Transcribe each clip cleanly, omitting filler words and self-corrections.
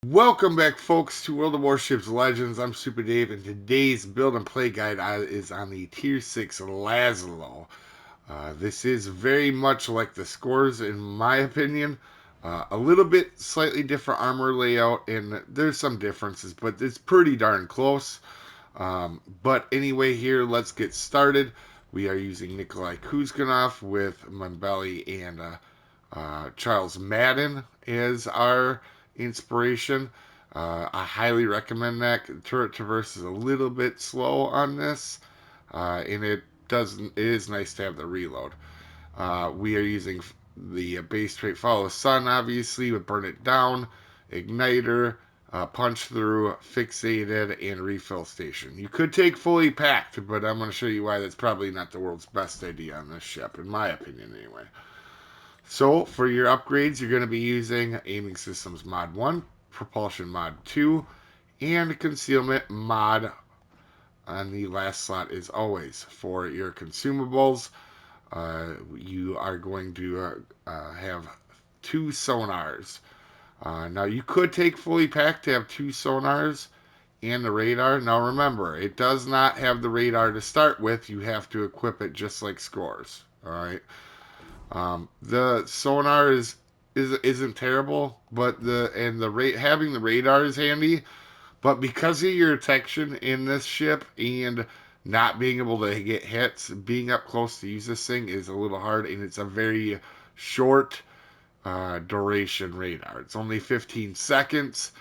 Welcome back, folks, to World of Warships Legends. I'm Soopa-Dave, and today's build and play guide is on the Tier 6 Lazo. This is very much like the scores, in my opinion. A little bit slightly different armor layout, and there's some differences, but it's pretty darn close. But anyway, here, let's get started. We are using Nikolai Kuzganov with Mbeli and Charles Madden as our inspiration. I highly recommend that. Turret Traverse is a little bit slow on this, and it is nice to have the reload. We are using the base trait Follow the Sun, obviously, with Burn It Down, Igniter, Punch Through, Fixated, and Refill Station. You could take Fully Packed, but I'm going to show you why that's probably not the world's best idea on this ship, in my opinion, anyway. So for your upgrades, you're going to be using Aiming Systems Mod 1, Propulsion Mod 2, and Concealment Mod on the last slot as always. For your consumables, you are going to have 2 sonars. Now you could take Fully Packed to have 2 sonars and the radar. Now remember, it does not have the radar to start with. You have to equip it just like Scores. Alright. The sonar isn't terrible, but having the radar is handy. But because of your detection in this ship and not being able to get hits, being up close to use this thing is a little hard, and it's a very short duration radar. It's only 15 seconds,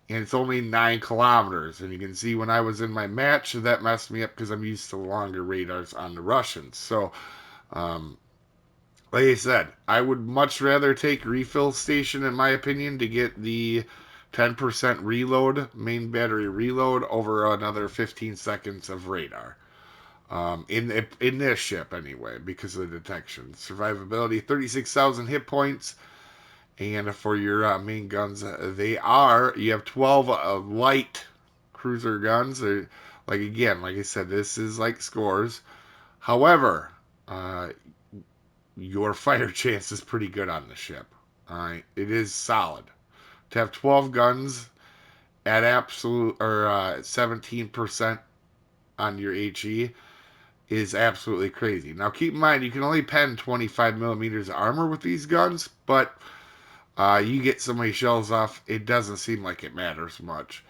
and it's only 9 kilometers. And you can see when I was in my match, that messed me up because I'm used to longer radars on the Russians. So, like I said, I would much rather take Refill Station, in my opinion, to get the 10% reload, main battery reload, over another 15 seconds of radar. In this ship, anyway, because of the detection. Survivability, 36,000 hit points. And for your main guns, you have 12 light cruiser guns. Like I said, this is like Scores. However, your fire chance is pretty good on the ship. All right, it is solid to have 12 guns at absolute or 17% on your HE is absolutely crazy. Now keep in mind you can only pen 25 millimeters of armor with these guns, but you get so many shells off, it doesn't seem like it matters much.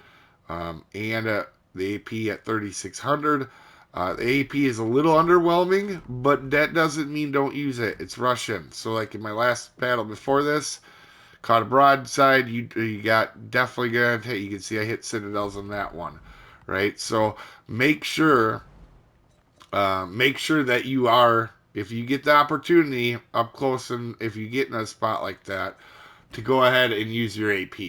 And the AP at 3600. The AP is a little underwhelming, but that doesn't mean don't use it. It's Russian. So, like in my last battle before this, caught a broadside. You got definitely gonna hit. You can see I hit citadels on that one, right? So make sure that you are, if you get the opportunity up close, and if you get in a spot like that, to go ahead and use your AP.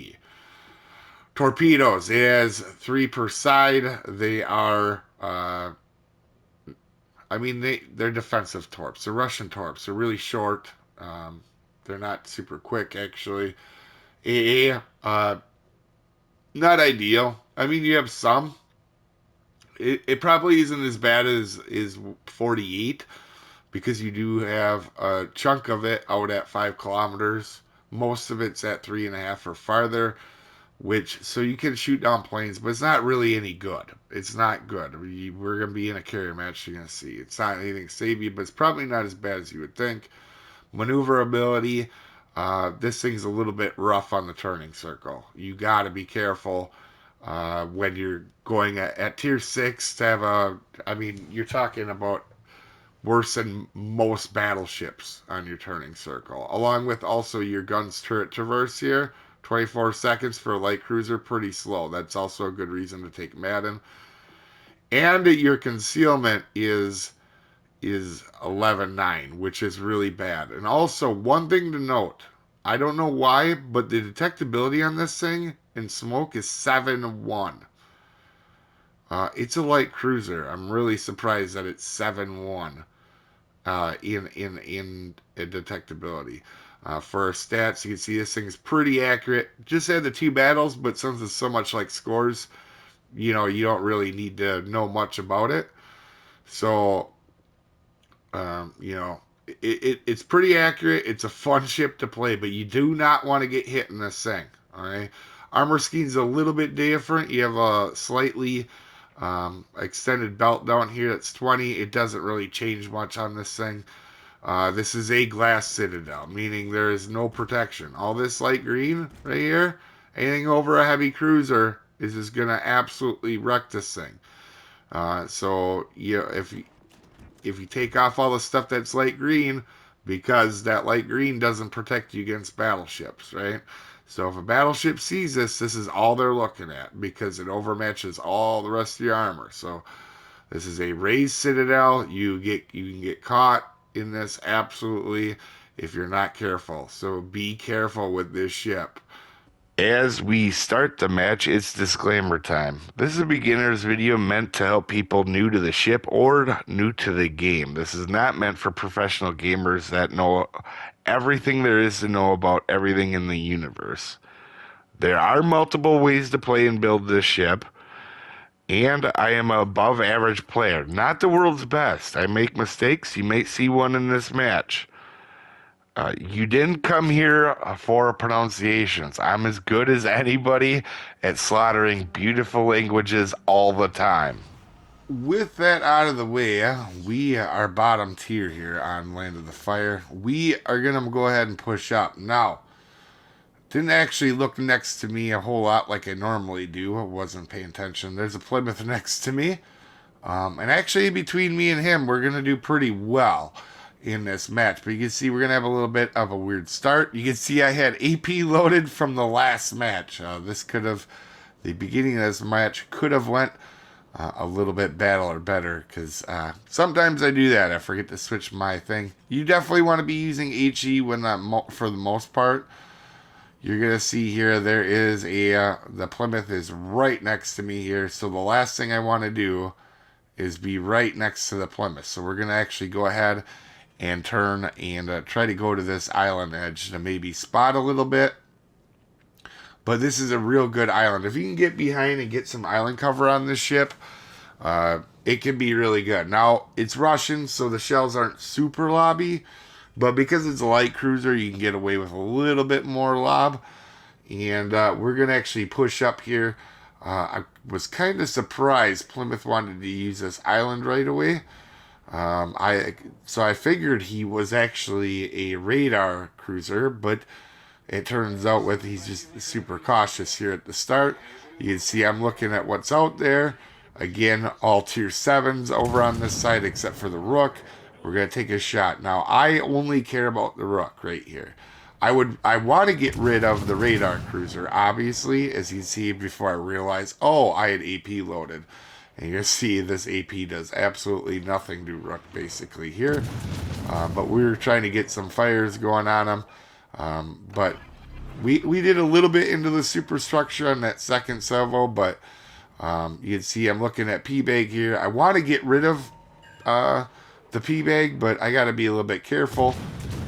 Torpedoes, it has 3 per side. They are they're defensive torps. They're Russian torps. They're really short. They're not super quick, actually. AA, not ideal. I mean, you have some. It probably isn't as bad as 48 because you do have a chunk of it out at 5 kilometers. Most of it's at 3.5 or farther, so you can shoot down planes, but it's not really any good. It's not good. We're going to be in a carrier match, you're going to see. It's not anything savvy, but it's probably not as bad as you would think. Maneuverability, this thing's a little bit rough on the turning circle. You got to be careful when you're going at tier 6 to have you're talking about worse than most battleships on your turning circle, along with also your gun's turret traverse here. 24 seconds for a light cruiser, pretty slow. That's also a good reason to take Madden. And your concealment is 11.9, which is really bad. And also, one thing to note, I don't know why, but the detectability on this thing in smoke is 7.1. It's a light cruiser. I'm really surprised that it's 7.1 in detectability. For stats, you can see this thing is pretty accurate. Just had the 2 battles, but since it's so much like Scores, you don't really need to know much about it. So, it's pretty accurate. It's a fun ship to play, but you do not want to get hit in this thing. Alright. Armor scheme's a little bit different. You have a slightly extended belt down here that's 20. It doesn't really change much on this thing. This is a glass citadel, meaning there is no protection. All this light green right here, anything over a heavy cruiser is just going to absolutely wreck this thing. So if you take off all the stuff that's light green, because that light green doesn't protect you against battleships, right? So if a battleship sees this, this is all they're looking at because it overmatches all the rest of your armor. So this is a raised citadel. You can get caught in this absolutely if you're not careful. So be careful with this ship. As we start the match, it's disclaimer time. This is a beginner's video meant to help people new to the ship or new to the game. This is not meant for professional gamers that know everything there is to know about everything in the universe. There are multiple ways to play and build this ship, and I am an above average player, not the world's best. I make mistakes. You may see one in this match. You didn't come here for pronunciations. I'm as good as anybody at slaughtering beautiful languages all the time. With that out of the way, we are bottom tier here on Land of the Fire. We are going to go ahead and push up. Now, didn't actually look next to me a whole lot like I normally do. I wasn't paying attention. There's a Plymouth next to me. And actually, between me and him, we're going to do pretty well in this match. But you can see we're going to have a little bit of a weird start. You can see I had AP loaded from the last match. The beginning of this match could have went a little bit better because sometimes I do that. I forget to switch my thing. You definitely want to be using HE when for the most part. You're going to see here there is the Plymouth is right next to me here. So the last thing I want to do is be right next to the Plymouth. So we're going to actually go ahead and turn and try to go to this island edge to maybe spot a little bit. But this is a real good island. If you can get behind and get some island cover on this ship, it can be really good. Now, it's Russian, so the shells aren't super lobby. But because it's a light cruiser, you can get away with a little bit more lob. And we're going to actually push up here. I was kind of surprised Plymouth wanted to use this island right away. So I figured he was actually a radar cruiser, but it turns out he's just super cautious here at the start. You can see I'm looking at what's out there. Again, all tier 7s over on this side except for the Rook. We're going to take a shot. Now, I only care about the Rook right here. I want to get rid of the radar cruiser, obviously, as you see before I realize, oh, I had AP loaded. And you see this AP does absolutely nothing to Rook basically here. But we were trying to get some fires going on him. But we did a little bit into the superstructure on that second salvo, but you can see I'm looking at P-Bag here. I want to get rid of the P-Bag, but I got to be a little bit careful.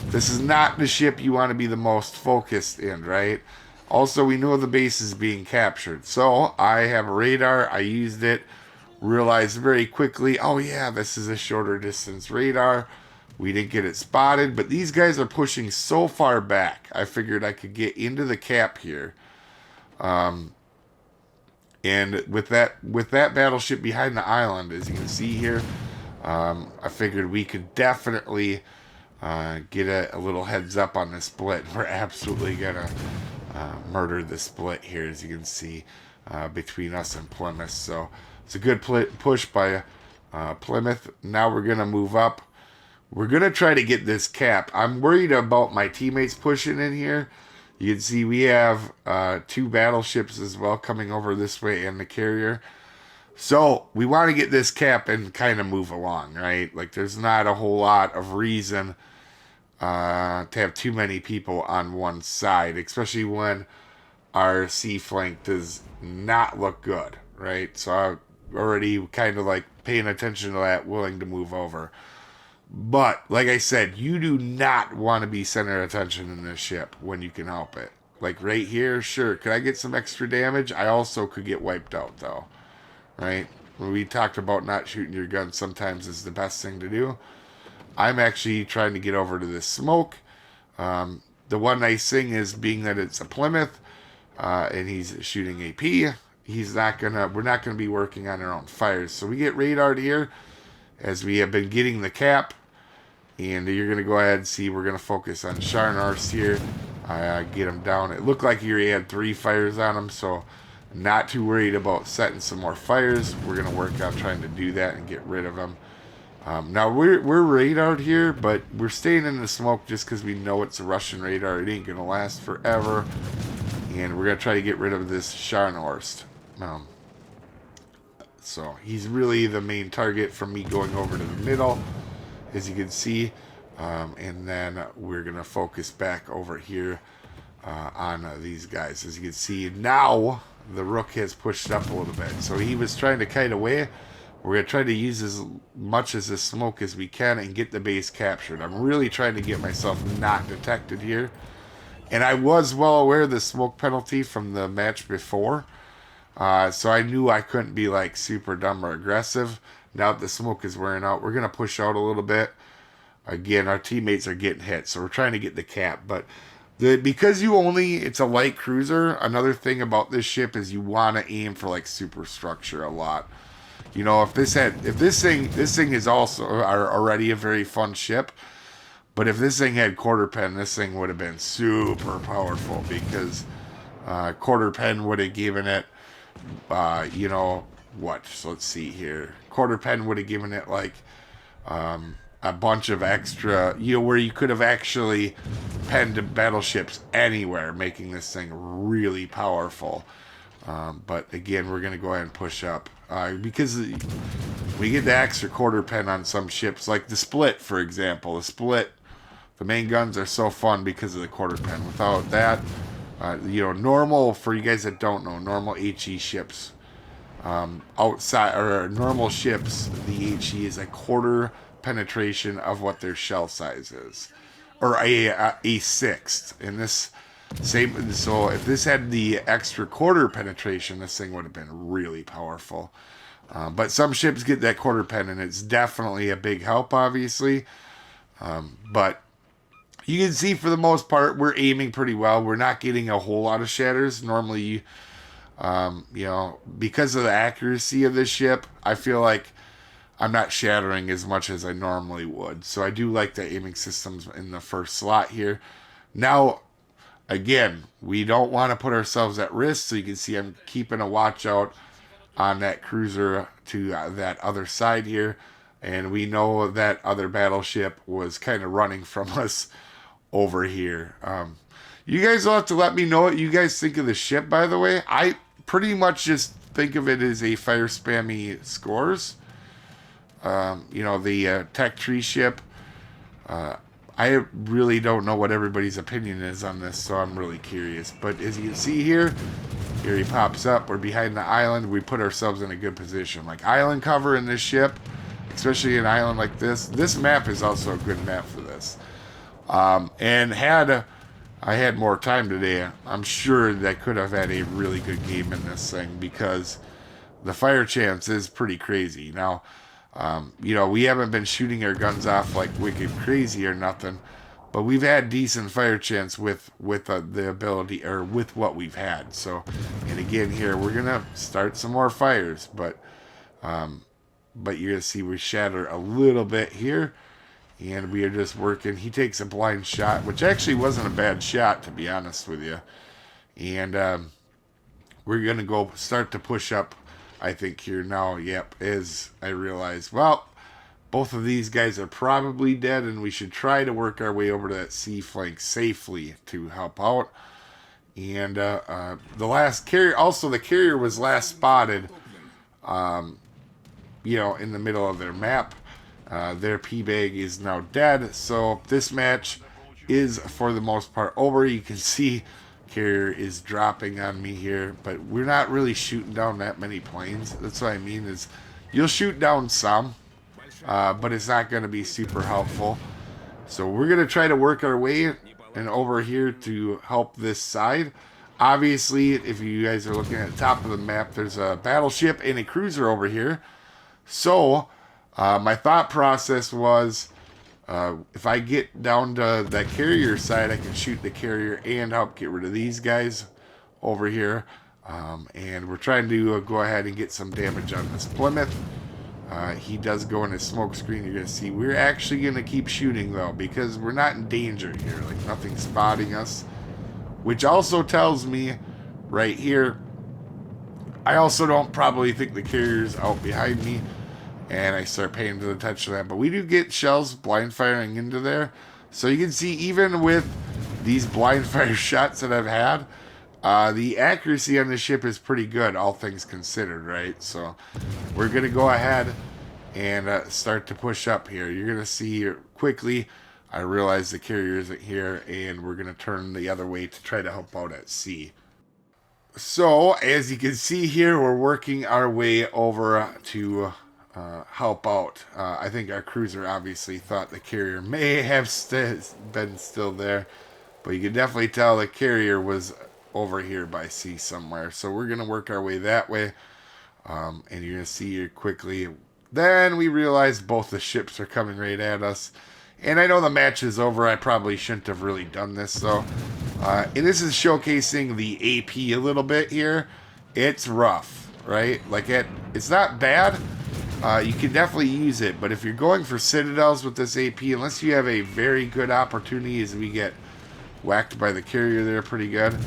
This is not the ship you want to be the most focused in, right? Also, we know the base is being captured. So I have a radar. I used it. Realized very quickly, oh yeah, this is a shorter distance radar. We didn't get it spotted, but these guys are pushing so far back. I figured I could get into the cap here. And with that battleship behind the island, as you can see here, I figured we could definitely get a little heads up on the split. We're absolutely gonna murder the split here, as you can see, between us and Plymouth. So it's a good push by Plymouth. Now we're gonna move up. We're gonna try to get this cap. I'm worried about my teammates pushing in here. You can see we have 2 battleships as well coming over this way and the carrier. So we want to get this cap and kind of move along, right? Like there's not a whole lot of reason to have too many people on one side, especially when our sea flank does not look good, right? So I'm already kind of like paying attention to that, willing to move over. But, like I said, you do not want to be center attention in this ship when you can help it. Like right here, sure, could I get some extra damage? I also could get wiped out, though. Right? When we talked about not shooting your gun sometimes is the best thing to do. I'm actually trying to get over to this smoke. The one nice thing is, being that it's a Plymouth, and he's shooting AP. We're not gonna be working on our own fires. So we get radared here as we have been getting the cap. And you're going to go ahead and see we're going to focus on Sharnarst here. Get him down. It looked like he already had 3 fires on him, so not too worried about setting some more fires. We're going to work on trying to do that and get rid of him. Now, we're radared here, but we're staying in the smoke just because we know it's a Russian radar. It ain't going to last forever. And we're going to try to get rid of this Sharnarst. So he's really the main target for me going over to the middle, as you can see. And then we're going to focus back over here on these guys. As you can see, now the Rook has pushed up a little bit. So he was trying to kite away. We're going to try to use as much as this smoke as we can and get the base captured. I'm really trying to get myself not detected here. And I was well aware of the smoke penalty from the match before. So I knew I couldn't be like super dumb or aggressive. Now that the smoke is wearing out, we're going to push out a little bit. Again, our teammates are getting hit, so we're trying to get the cap. But because it's a light cruiser, another thing about this ship is you want to aim for like superstructure a lot. You know, if this thing is also already a very fun ship, but if this thing had quarter pen, this thing would have been super powerful, because quarter pen would have given it, you know, what? So let's see here. Quarter pen would have given it like a bunch of extra, you know, where you could have actually penned battleships anywhere, making this thing really powerful. But again, we're going to go ahead and push up. Because we get the extra quarter pen on some ships, like the Split, for example. The main guns are so fun because of the quarter pen. Without that, you know, normal, for you guys that don't know, normal HE ships, outside, or normal ships, the HE is a quarter penetration of what their shell size is, or a sixth. And this same, so if this had the extra quarter penetration, this thing would have been really powerful. But some ships get that quarter pen, and it's definitely a big help, obviously. But you can see for the most part, we're aiming pretty well. We're not getting a whole lot of shatters. Normally, you know, because of the accuracy of this ship, I feel like I'm not shattering as much as I normally would. So I do like the aiming systems in the first slot here. Now, again, we don't want to put ourselves at risk. So you can see I'm keeping a watch out on that cruiser to that other side here. And we know that other battleship was kind of running from us over here. You guys will have to let me know what you guys think of the ship, by the way. I pretty much just think of it as a fire spammy scores. You know, the tech tree ship. I really don't know what everybody's opinion is on this, so I'm really curious. But as you can see here he pops up. We're behind the island. We put ourselves in a good position. Like island cover in this ship, especially an island like this. This map is also a good map for this. And I had more time today, I'm sure that I could have had a really good game in this thing, because the fire chance is pretty crazy. Now, you know, we haven't been shooting our guns off like wicked crazy or nothing, but we've had decent fire chance with the ability, or with what we've had. So, and again here, we're gonna start some more fires, but you're gonna see we shatter a little bit here. And we are just working. He takes a blind shot, which actually wasn't a bad shot, to be honest with you. And we're going to go start to push up, I think, here now. Yep, as I realize, well, both of these guys are probably dead, and we should try to work our way over to that sea flank safely to help out. And the last carrier, also the carrier was last spotted, you know, in the middle of their map. Their P-Bag is now dead, so this match is, for the most part, over. You can see carrier is dropping on me here, but we're not really shooting down that many planes. That's what I mean, is you'll shoot down some, but it's not going to be super helpful. So we're going to try to work our way and over here to help this side. Obviously, if you guys are looking at the top of the map, there's a battleship and a cruiser over here. So my thought process was, if I get down to that carrier side, I can shoot the carrier and help get rid of these guys over here. And we're trying to go ahead and get some damage on this Plymouth. He does go in his smoke screen. You're going to see we're actually going to keep shooting, though, because we're not in danger here. Like, nothing's spotting us. Which also tells me, right here, I also don't probably think the carrier's out behind me. And I start paying attention to that. But we do get shells blind firing into there. So you can see, even with these blind fire shots that I've had, the accuracy on the ship is pretty good, all things considered, right? So we're going to go ahead and start to push up here. You're going to see quickly, I realize the carrier isn't here, and we're going to turn the other way to try to help out at sea. So, as you can see here, we're working our way over to help out. I think our cruiser obviously thought the carrier may have been still there, but you can definitely tell the carrier was over here by sea somewhere. So we're going to work our way that way, and you're going to see here quickly. Then we realize both the ships are coming right at us. And I know the match is over. I probably shouldn't have really done this, so... and this is showcasing the AP a little bit here. It's rough, right? Like, it's not bad. You can definitely use it, but if you're going for citadels with this AP, unless you have a very good opportunity, as we get whacked by the carrier there pretty good,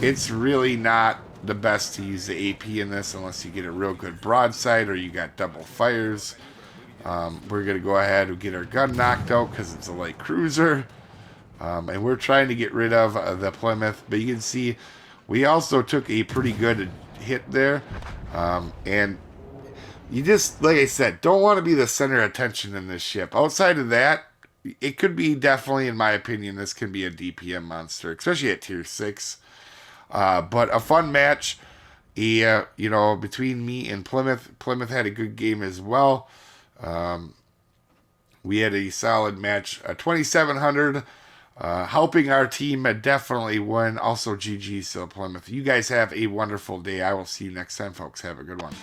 it's really not the best to use the AP in this unless you get a real good broadside or you got double fires. We're going to go ahead and get our gun knocked out because it's a light cruiser. And we're trying to get rid of the Plymouth. But you can see we also took a pretty good hit there. And you just, like I said, don't want to be the center of attention in this ship. Outside of that, it could be definitely, in my opinion, this can be a DPM monster, especially at tier 6. But a fun match, you know, between me and Plymouth. Plymouth had a good game as well. We had a solid match, 2,700, helping our team definitely win. Also, GG, so Plymouth. You guys have a wonderful day. I will see you next time, folks. Have a good one.